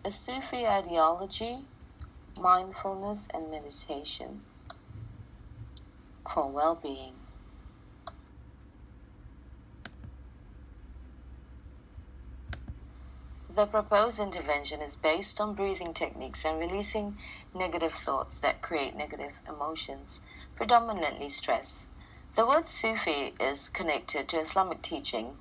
A Sufi ideology, mindfulness and meditation for well-being. The proposed intervention is based on breathing techniques and releasing negative thoughts that create negative emotions, predominantly stress. The word Sufi is connected to Islamic teaching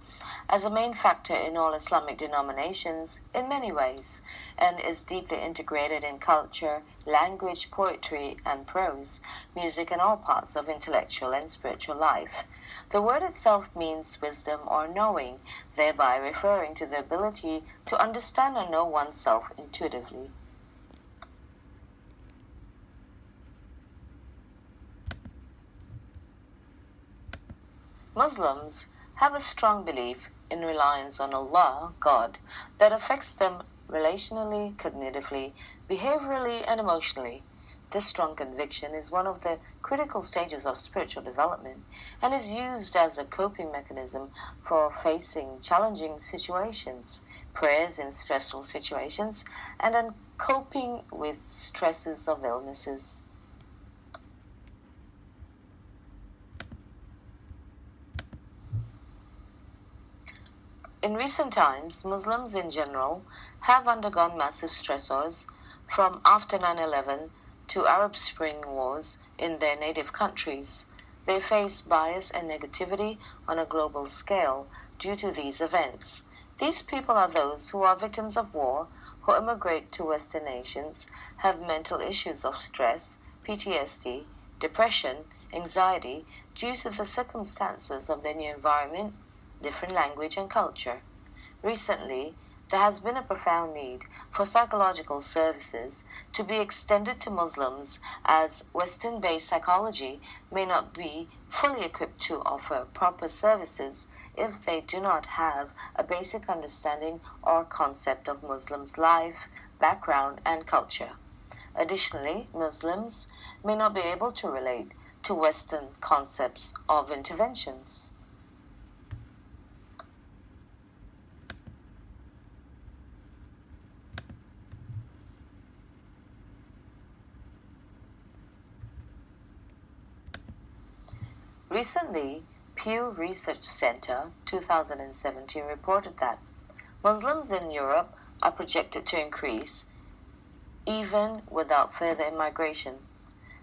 as a main factor in all Islamic denominations in many ways, and is deeply integrated in culture, language, poetry, and prose, music, and all parts of intellectual and spiritual life. The word itself means wisdom or knowing, thereby referring to the ability to understand or know oneself intuitively. Muslims have a strong belief in reliance on Allah, God, that affects them relationally, cognitively, behaviorally, and emotionally. This strong conviction is one of the critical stages of spiritual development and is used as a coping mechanism for facing challenging situations, prayers in stressful situations, and on coping with stresses of illnesses. In recent times, Muslims in general have undergone massive stressors from after 9/11 to Arab Spring wars in their native countries. They face bias and negativity on a global scale due to these events. These people are those who are victims of war, who immigrate to Western nations, have mental issues of stress, PTSD, depression, anxiety due to the circumstances of their new environment, different language and culture. Recently, there has been a profound need for psychological services to be extended to Muslims as Western-based psychology may not be fully equipped to offer proper services if they do not have a basic understanding or concept of Muslims' life, background, and culture. Additionally, Muslims may not be able to relate to Western concepts of interventions. Recently, Pew Research Center 2017 reported that Muslims in Europe are projected to increase even without further immigration.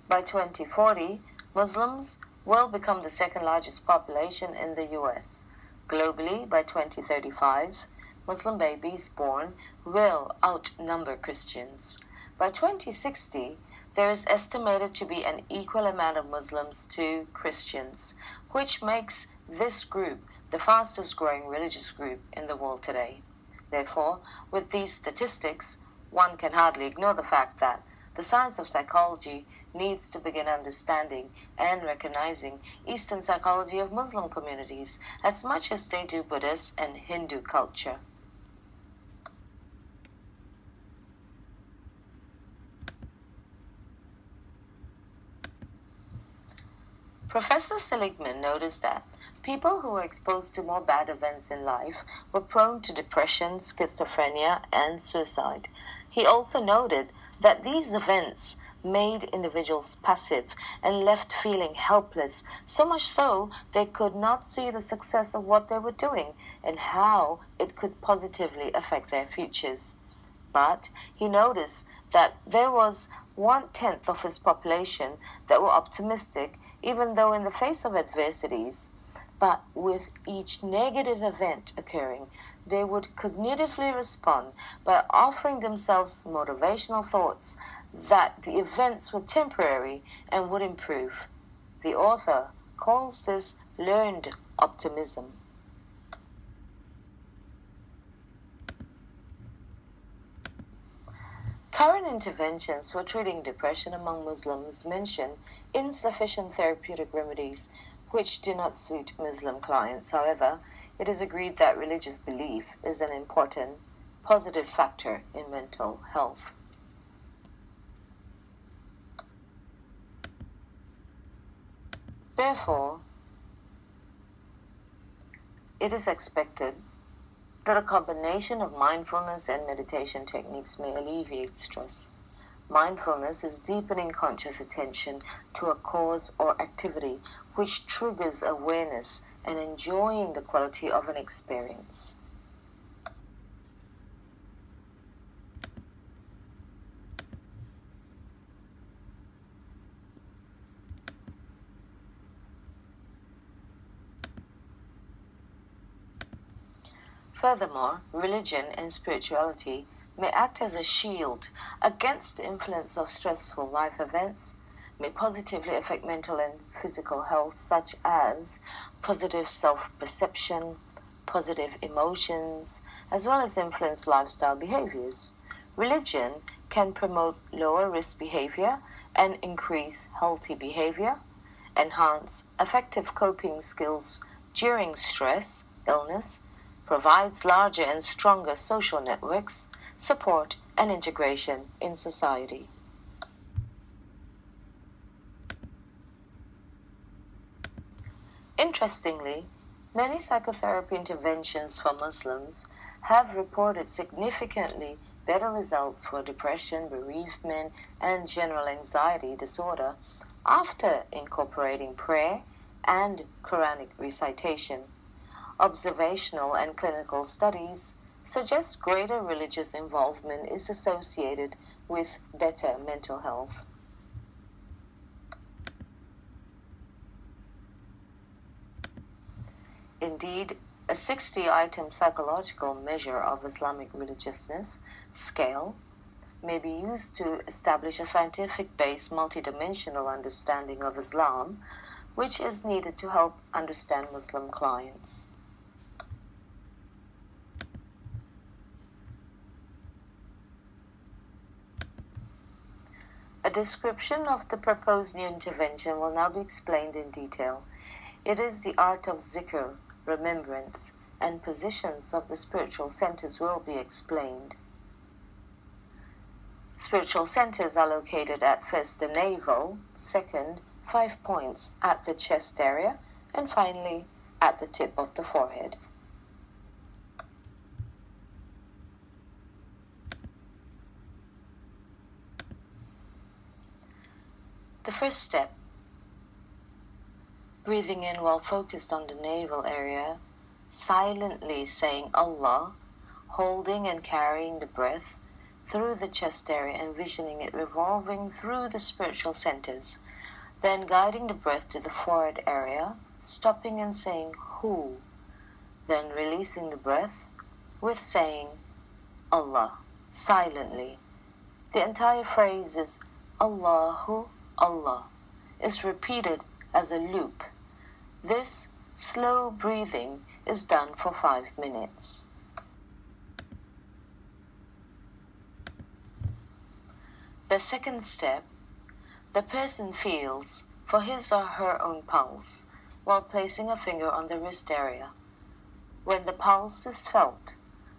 By 2040, Muslims will become the second largest population in the US. Globally, by 2035, Muslim babies born will outnumber Christians. By 2060, there is estimated to be an equal amount of Muslims to Christians, which makes this group the fastest growing religious group in the world today. Therefore, with these statistics, one can hardly ignore the fact that the science of psychology needs to begin understanding and recognizing Eastern psychology of Muslim communities as much as they do Buddhist and Hindu culture. Professor Seligman noticed that people who were exposed to more bad events in life were prone to depression, schizophrenia, and suicide. He also noted that these events made individuals passive and left feeling helpless, so much so they could not see the success of what they were doing and how it could positively affect their futures. But he noticed that there was 1/10 of his population that were optimistic, even though in the face of adversities. But with each negative event occurring, they would cognitively respond by offering themselves motivational thoughts that the events were temporary and would improve. The author calls this learned optimism. Current interventions for treating depression among Muslims mention insufficient therapeutic remedies which do not suit Muslim clients. However, it is agreed that religious belief is an important positive factor in mental health. Therefore, it is expected that a combination of mindfulness and meditation techniques may alleviate stress. Mindfulness is deepening conscious attention to a cause or activity which triggers awareness and enjoying the quality of an experience. Furthermore, religion and spirituality may act as a shield against the influence of stressful life events, may positively affect mental and physical health, such as positive self-perception, positive emotions, as well as influence lifestyle behaviors. Religion can promote lower risk behavior and increase healthy behavior, enhance effective coping skills during stress, illness, provides larger and stronger social networks, support, and integration in society. Interestingly, many psychotherapy interventions for Muslims have reported significantly better results for depression, bereavement, and general anxiety disorder after incorporating prayer and Quranic recitation. Observational and clinical studies suggest greater religious involvement is associated with better mental health. Indeed, a 60-item psychological measure of Islamic religiousness scale may be used to establish a scientific-based multidimensional understanding of Islam, which is needed to help understand Muslim clients. A description of the proposed new intervention will now be explained in detail. It is the art of zikr, remembrance, and positions of the spiritual centers will be explained. Spiritual centers are located at first the navel, second, 5 points at the chest area, and finally at the tip of the forehead. The first step, breathing in while focused on the navel area, silently saying Allah, holding and carrying the breath through the chest area, envisioning it revolving through the spiritual centers, then guiding the breath to the forehead area, stopping and saying Hu, then releasing the breath with saying Allah, silently. The entire phrase is Allahu Allah, is repeated as a loop. This slow breathing is done for 5 minutes. The second step, the person feels for his or her own pulse while placing a finger on the wrist area. When the pulse is felt,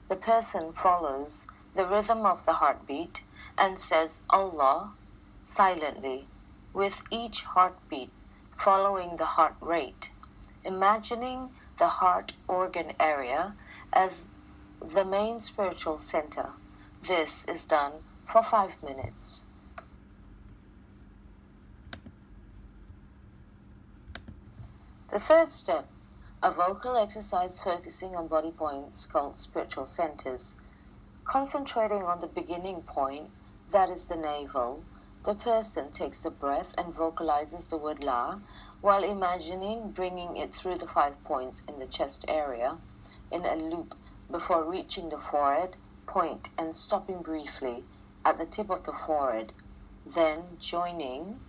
the person follows the rhythm of the heartbeat and says Allah silently, with each heartbeat following the heart rate, imagining the heart organ area as the main spiritual center. This is done for 5 minutes. The third step, a vocal exercise focusing on body points called spiritual centers. Concentrating on the beginning point, that is the navel, the person takes a breath and vocalizes the word La while imagining bringing it through the 5 points in the chest area in a loop before reaching the forehead point and stopping briefly at the tip of the forehead, then joining